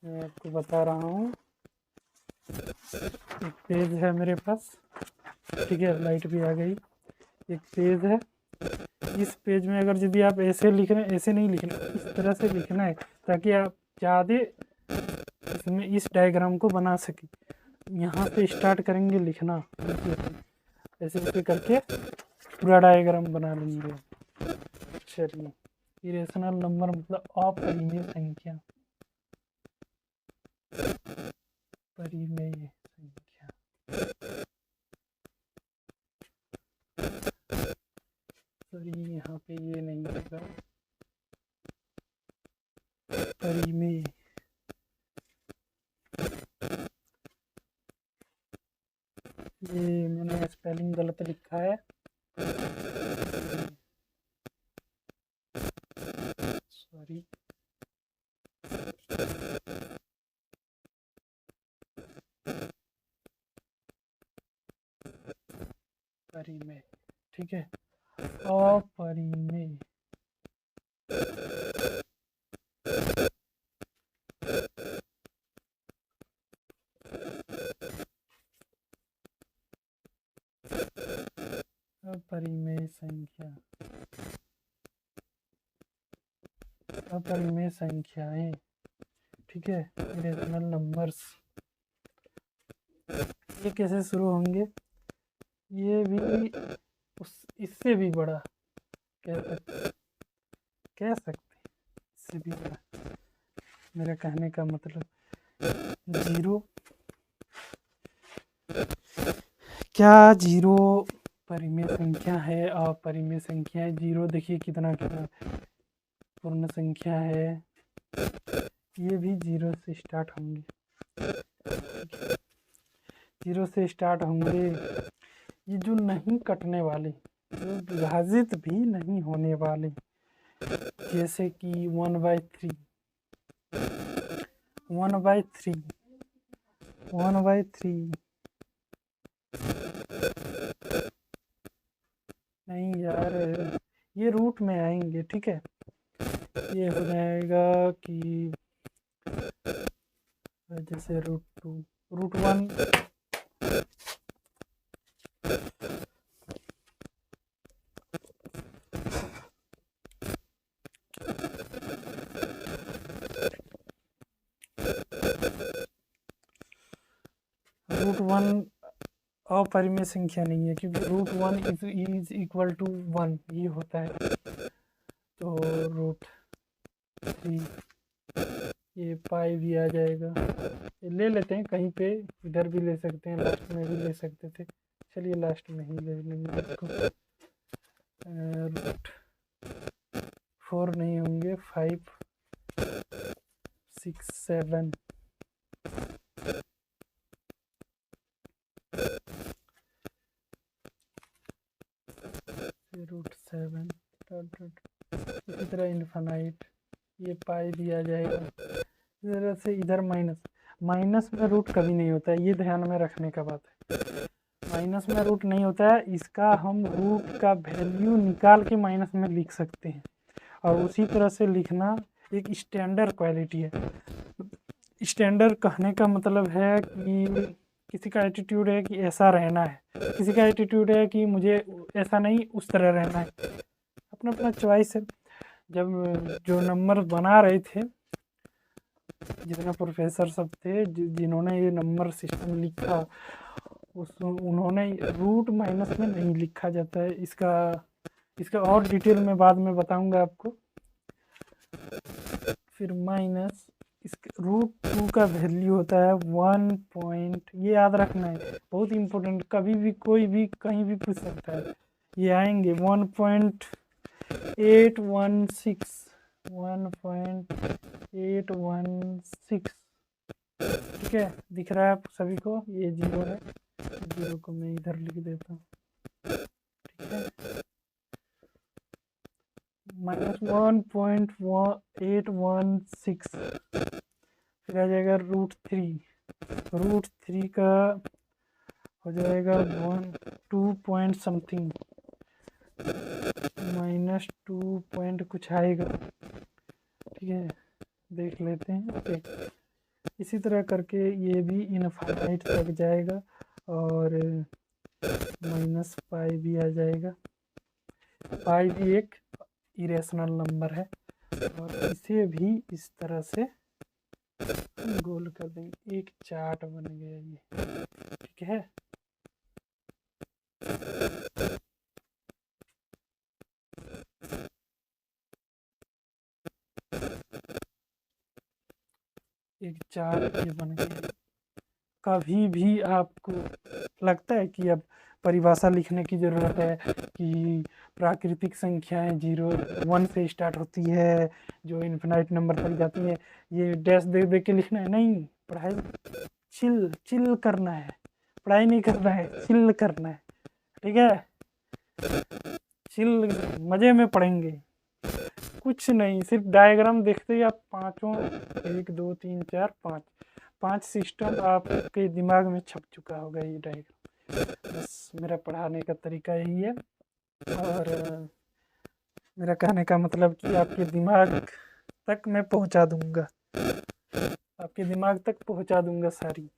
मैं आपको बता रहा हूँ, एक पेज है मेरे पास, ठीक है, लाइट भी आ गई, एक पेज है, इस पेज में अगर यदि आप ऐसे लिख रहे हैं, ऐसे नहीं लिखना, इस तरह से लिखना है ताकि आप ज़्यादा इसमें इस डायग्राम को बना सकें। यहाँ से स्टार्ट करेंगे लिखना, ऐसे ऐसे करके पूरा डायग्राम बना लेंगे। चलिए, इरेशनल नंबर मतलब अपरिमेय संख्या, परिमेय संख्या। सॉरी, यहाँ पे ये नहीं होगा, परिमेय, ये मैंने स्पेलिंग गलत लिखा है, सॉरी। अपरिमेय, ठीक है, अपरिमेय। अपरिमेय संख्या, अपरिमेय संख्याएं, ठीक है, इरेशनल नंबर्स। ये कैसे शुरू होंगे? ये भी इससे भी बड़ा कह सकते इससे भी बड़ा। मेरा कहने का मतलब 0, क्या 0 परिमेय संख्या है? अपरिमेय संख्या है। 0 देखिए कितना पूर्ण संख्या है, ये भी 0 से स्टार्ट होंगे, 0 से स्टार्ट होंगे। ये जो नहीं कटने वाले, जो विभाजित भी नहीं होने वाले, जैसे कि 1/3, 1/3, 1/3 नहीं यार, ये रूट में आएंगे, ठीक है। ये हो जाएगा कि जैसे √2, √1, √1 अपरिमेय संख्या नहीं है, क्योंकि √1 इज इक्वल टू 1 ये होता है। तो √3 ये पाई भी आ जाएगा। ये ले लेते हैं कहीं पे, इधर भी ले सकते हैं, लास्ट में भी ले सकते थे। चलिए लास्ट में ही ले लेंगे इसको। √4 नहीं होंगे, 5, 6, 7, √7, इसी तरह इन्फिनाइट, ये पाई भी आ जाएगा। इस तरह से इधर माइनस में रूट कभी नहीं होता है, ये ध्यान में रखने का बात है। माइनस में रूट नहीं होता है, इसका हम रूट का वैल्यू निकाल के माइनस में लिख सकते हैं, और उसी तरह से लिखना एक स्टैंडर्ड क्वालिटी है। स्टैंडर्ड कहने का मतलब है कि किसी का एटीट्यूड है कि ऐसा रहना है, किसी का एटीट्यूड है कि मुझे ऐसा नहीं उस तरह रहना है, अपना अपना चॉइस है। जब जो नंबर बना रहे थे, जितने प्रोफेसर सब थे जिन्होंने ये नंबर सिस्टम लिखा, उन्होंने रूट माइनस में नहीं लिखा जाता है। इसका और डिटेल में बाद में बताऊंगा आपको। फिर माइनस, इसके √2 का वैल्यू होता है 1 ये याद रखना है, बहुत इम्पोर्टेंट, कभी भी कोई भी कहीं भी पूछ सकता है। ये आएंगे 1.816, 1.816, ठीक है, दिख रहा है आप सभी को? ये 0 है, 0 को मैं इधर लिख देता हूँ, ठीक है। -1.816, फिर आ जाएगा √3 का हो जाएगा 2 समथिंग, -2 कुछ आएगा, ठीक है, देख लेते हैं। इसी तरह करके ये भी इनफाइनाइट तक जाएगा, और -पाई भी आ जाएगा। पाई भी एक इरेशनल नंबर है, और इसे भी इस तरह से गोल कर देंगे, एक चार्ट बन गया ये, ठीक है। एक चार्ट ये बन गया। कभी भी आपको लगता है कि अब परिभाषा लिखने की ज़रूरत है कि प्राकृतिक संख्याएं 0, 1 से स्टार्ट होती है, जो इन्फिनाइट नंबर तक जाती है, ये डैश दे दे के लिखना है? नहीं, पढ़ाई चिल करना है, पढ़ाई नहीं करना है, चिल करना है, ठीक है। चिल मज़े में पढ़ेंगे, कुछ नहीं, सिर्फ डायग्राम देखते ही आप पाँचों 1 2 3 4 5 सिस्टम आपके दिमाग में छप चुका होगा। ये डायग्राम बस मेरा पढ़ाने का तरीका यही है। और मेरा कहने का मतलब कि आपके दिमाग तक मैं पहुंचा दूंगा, आपके दिमाग तक पहुंचा दूंगा सारी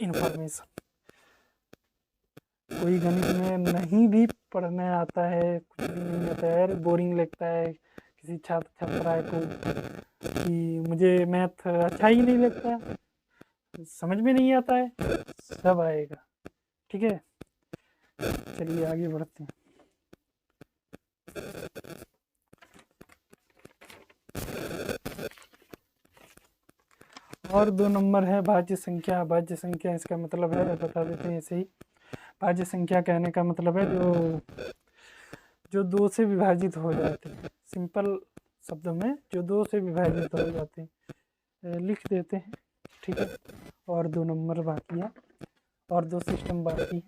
इन्फॉर्मेशन। कोई गणित में नहीं भी पढ़ने आता है, कुछ भी नहीं आता है, यार बोरिंग लगता है किसी छात्र छात्राएं को कि मुझे मैथ अच्छा ही नहीं लगता, समझ में नहीं आता है, सब आएगा। ठीक है, चलिए आगे बढ़ते हैं। और 2 नंबर है भाज्य संख्या। भाज्य संख्या इसका मतलब है, बता देते हैं ऐसे ही। भाज्य संख्या कहने का मतलब है जो 2 से विभाजित हो जाते हैं। सिंपल शब्दों में जो 2 से विभाजित हो जाते हैं, लिख देते हैं। ठीक है, और 2 नंबर बाकी है, और 2 सिस्टम बाकी है।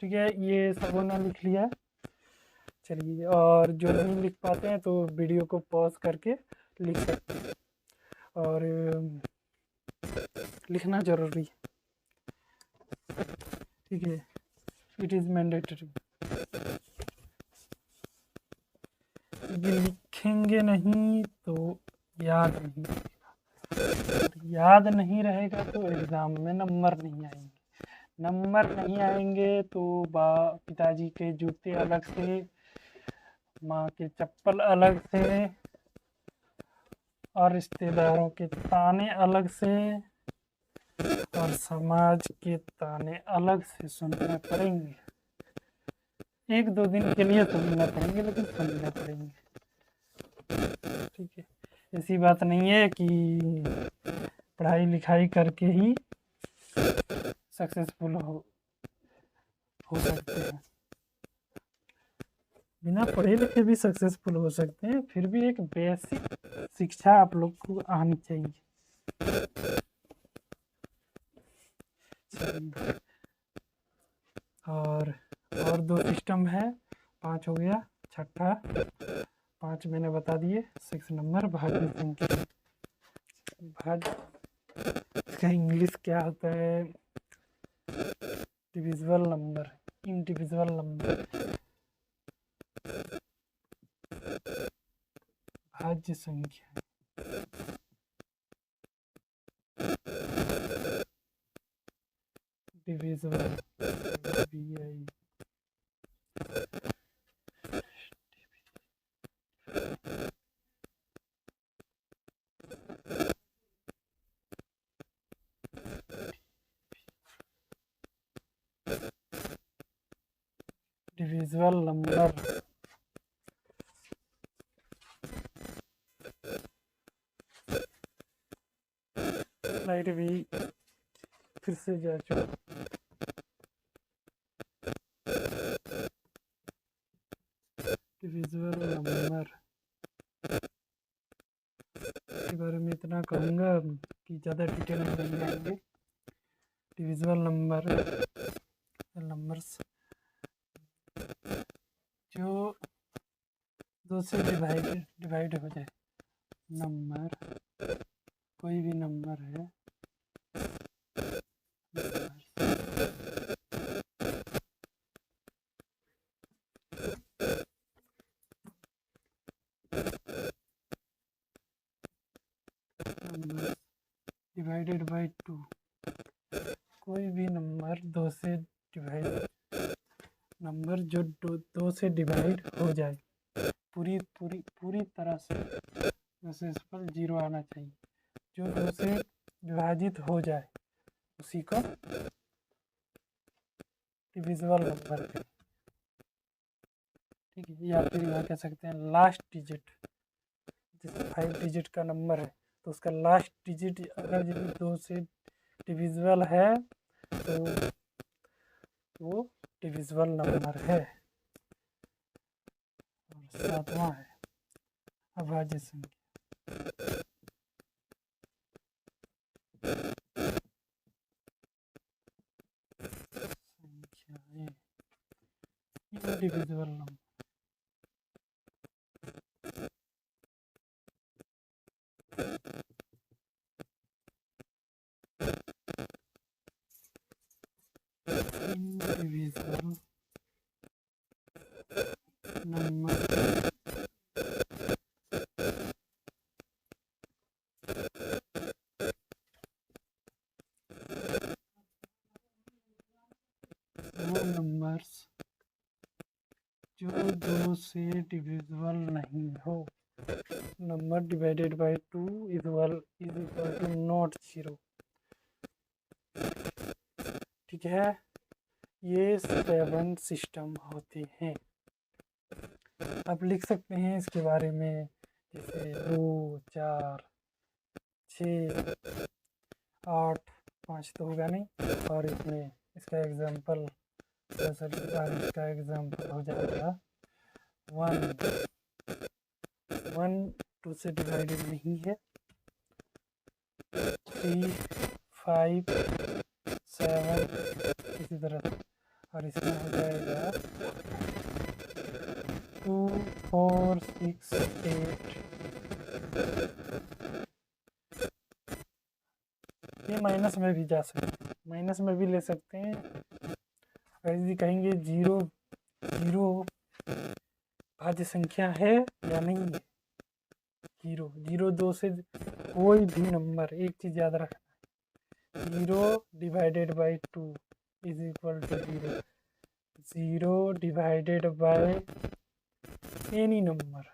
ठीक है, ये सबों ने लिख लिया है। चलिए, और जो नहीं लिख पाते हैं तो वीडियो को पॉज करके लिख सकते हैं, और लिखना जरूरी है। ठीक है, इट इज़ मैंडेटरी। लिखेंगे नहीं तो याद नहीं रहेगा, याद नहीं रहेगा तो एग्ज़ाम में नंबर नहीं आएंगे। नंबर नहीं आएंगे तो पिताजी के जूते अलग से, माँ के चप्पल अलग से, और रिश्तेदारों के ताने अलग से, और समाज के ताने अलग से सुनने पड़ेंगे। 1-2 दिन के लिए सुनने पड़ेंगे, लेकिन सुनने पड़ेंगे। ठीक है, ऐसी बात नहीं है कि पढ़ाई लिखाई करके ही सक्सेसफुल हो सकते हैं। बिना पढ़े लिखे भी सक्सेसफुल हो सकते हैं, फिर भी एक बेसिक शिक्षा आप लोग को आनी चाहिए। और 2 सिस्टम है, 5 हो गया। छठा 5 मैंने बता दिए। 6 नंबर भाज्य संख्या। भाज्य इसका इंग्लिश क्या होता है? Divisible number, individual number. भाज्य संख्या डिविजिबल, डिविजिबल नंबर। स्लाइड भी फिर से जा चुका। डिविजिबल नंबर के बारे में इतना कहूँगा कि ज़्यादा डिटेल में नहीं आएंगे। डिविजिबल नंबर्स जो 2 से डिवाइड हो जाए। नंबर, कोई भी नंबर है, डिवाइडेड बाई 2। कोई भी नंबर 2 से डिवाइड, नंबर जो 2 से डिवाइड हो जाए, पूरी तरह से सक्सेसफुल 0 आना चाहिए। जो 2 से विभाजित हो जाए उसी को डिविजिबल नंबर कहें। ठीक है, या फिर यहाँ कह सकते हैं लास्ट डिजिट। जैसे 5 डिजिट का नंबर है तो उसका लास्ट डिजिट अगर 2 से डिविजिबल है तो वो डिविजिबल नंबर है। और 7वां है अभाज्य संख्या। Individual number. से डिविजिबल नहीं हो। Number divided by 2 is equal to not 0। ठीक है, ये 7 सिस्टम होते हैं। आप लिख सकते हैं इसके बारे में, जैसे 2, 4, 6, 8, 5 तो होगा नहीं, और इसमें इसका एग्जाम्पल इसका एग्जाम्पल हो जाएगा 1 2 से डिवाइडेड नहीं है, 3, 5, 7 इसी तरह, और इसमें हो जाएगा 2, 4, 6, 8। ये माइनस में भी जा सकते हैं, माइनस में भी ले सकते हैं। अगर यदि कहेंगे 0 भाज्य संख्या है या नहीं है, 0 2 से कोई भी नंबर, एक चीज याद रखना, 0 divided by 2 is equal to 0। 0 divided by any number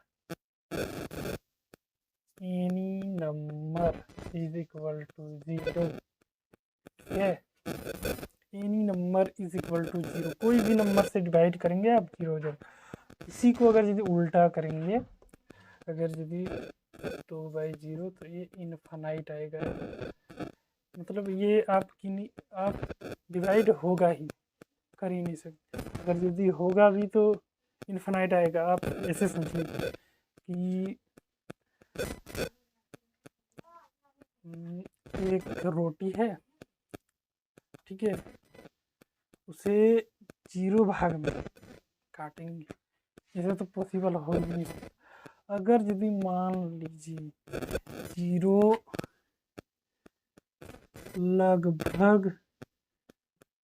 is equal to 0। ठीक है, any number is equal to 0, कोई भी नंबर से डिवाइड करेंगे आप 0 हो जाएगा। इसी को अगर यदि उल्टा करेंगे, अगर यदि 2/0 तो ये इनफाइनाइट आएगा। मतलब ये आप डिवाइड होगा ही, कर ही नहीं सकते। अगर यदि होगा भी तो इनफाइनाइट आएगा। आप ऐसे समझिए कि एक रोटी है, ठीक है, उसे 0 भाग में काटेंगे, ऐसे तो पॉसिबल हो ही नहीं सकता। अगर यदि मान लीजिए 0 लगभग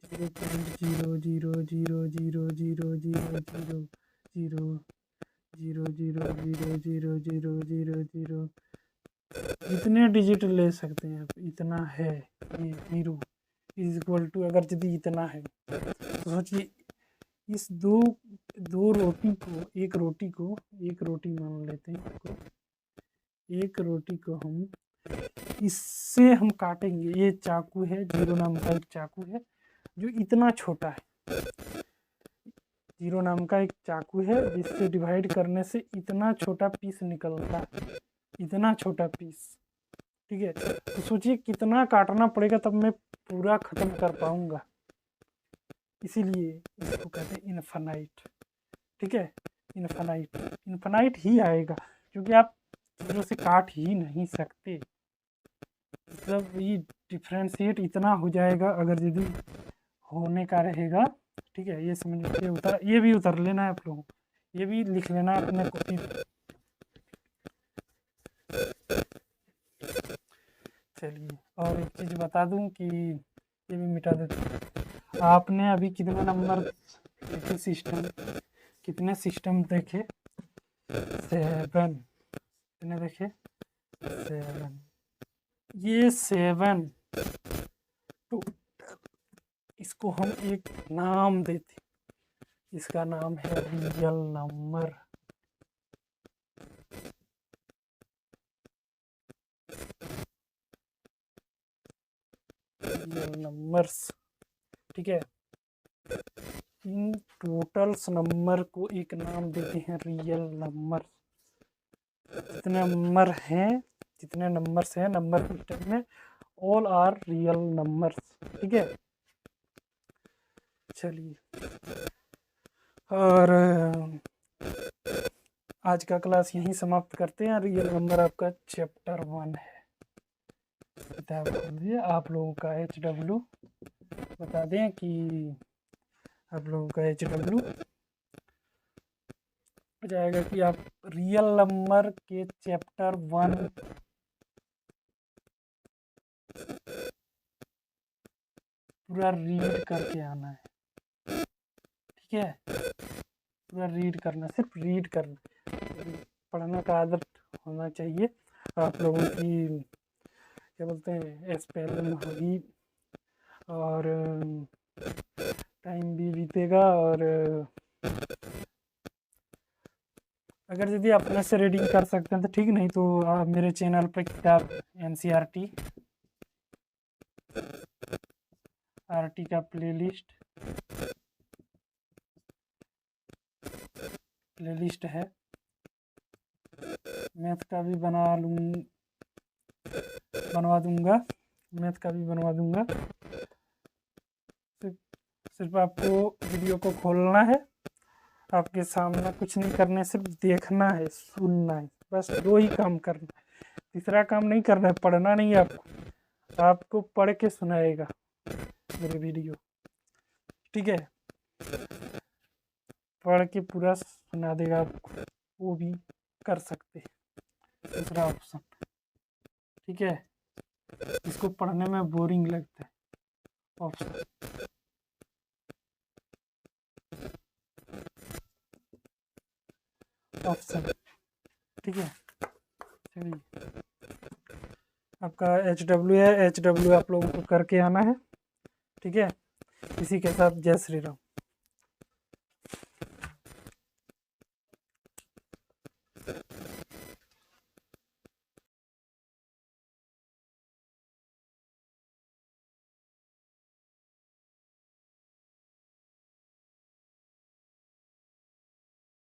0.0000000000000 जितने डिजिट ले सकते हैं आप, इतना है ये 0 इज इक्वल टू। अगर यदि इतना है तो सोचिए, इस दो रोटी को, एक रोटी मान लेते हैं, एक रोटी को हम इससे हम काटेंगे। ये चाकू है, 0 नाम का एक चाकू है जो इतना छोटा है। 0 नाम का एक चाकू है जिससे डिवाइड करने से इतना छोटा पीस निकलता है, इतना छोटा पीस। ठीक है, तो सोचिए कितना काटना पड़ेगा तब मैं पूरा खत्म कर पाऊंगा। इसीलिए इसको कहते हैं इनफाइनाइट। ठीक है, इनफाइनाइट ही आएगा, क्योंकि आप 0 से काट ही नहीं सकते। मतलब ये डिफ्रेंशिएट इतना हो जाएगा अगर यदि होने का रहेगा। ठीक है, ये समझ लीजिए, ये भी उतर लेना है आप लोगों को, ये भी लिख लेना है अपने कॉपी पे। चलिए, और एक चीज़ बता दूं कि ये भी मिटा देते हैं। आपने अभी कितने नंबर देखे, कितने सिस्टम देखे? 7। कितने देखे? 7। ये 7 टोटल, इसको हम एक नाम देते, इसका नाम है रियल नंबर। Real numbers. ठीक है, इन टोटल्स नंबर को एक नाम देते हैं रियल नंबर। जितने नंबर्स हैं नंबर सिस्टम में, ऑल आर रियल नंबर्स। ठीक है, चलिए, और आज का क्लास यहीं समाप्त करते हैं। रियल नंबर आपका चैप्टर 1 है। किताब खोलिए, आप लोगों का HW बता दें कि आप लोगों का HW हो जाएगा कि आप रियल नंबर के चैप्टर 1 पूरा रीड करके आना है। ठीक है, पूरा रीड करना, सिर्फ रीड करना, पढ़ने का आदत होना चाहिए। आप लोगों की क्या बोलते हैं, स्पेलिंग होगी और टाइम भी बीतेगा और अगर यदि आप अपने से रीडिंग कर सकते हैं तो ठीक, नहीं तो आप मेरे चैनल पर किताब NCERT RT का प्लेलिस्ट है। मैथ का भी बनवा दूंगा, मैथ का भी बनवा दूंगा। सिर्फ आपको वीडियो को खोलना है, आपके सामने कुछ नहीं करना है, सिर्फ देखना है, सुनना है, बस 2 ही काम करना है। तीसरा काम नहीं करना है, पढ़ना नहीं है आपको पढ़ के सुनाएगा मेरे वीडियो, ठीक है। पढ़ के पूरा सुना देगा आपको, वो भी कर सकते हैं दूसरा ऑप्शन, ठीक है। इसको पढ़ने में बोरिंग लगता है ऑप्शन, ठीक है। चलिए, आपका HW है, HW आप लोगों को करके आना है, ठीक है। इसी के साथ जय श्री राम।